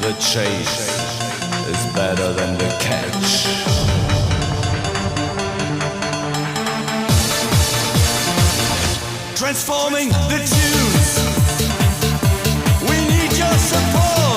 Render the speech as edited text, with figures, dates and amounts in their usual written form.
The chase is better than the catch. Transforming the tunes. We need your support.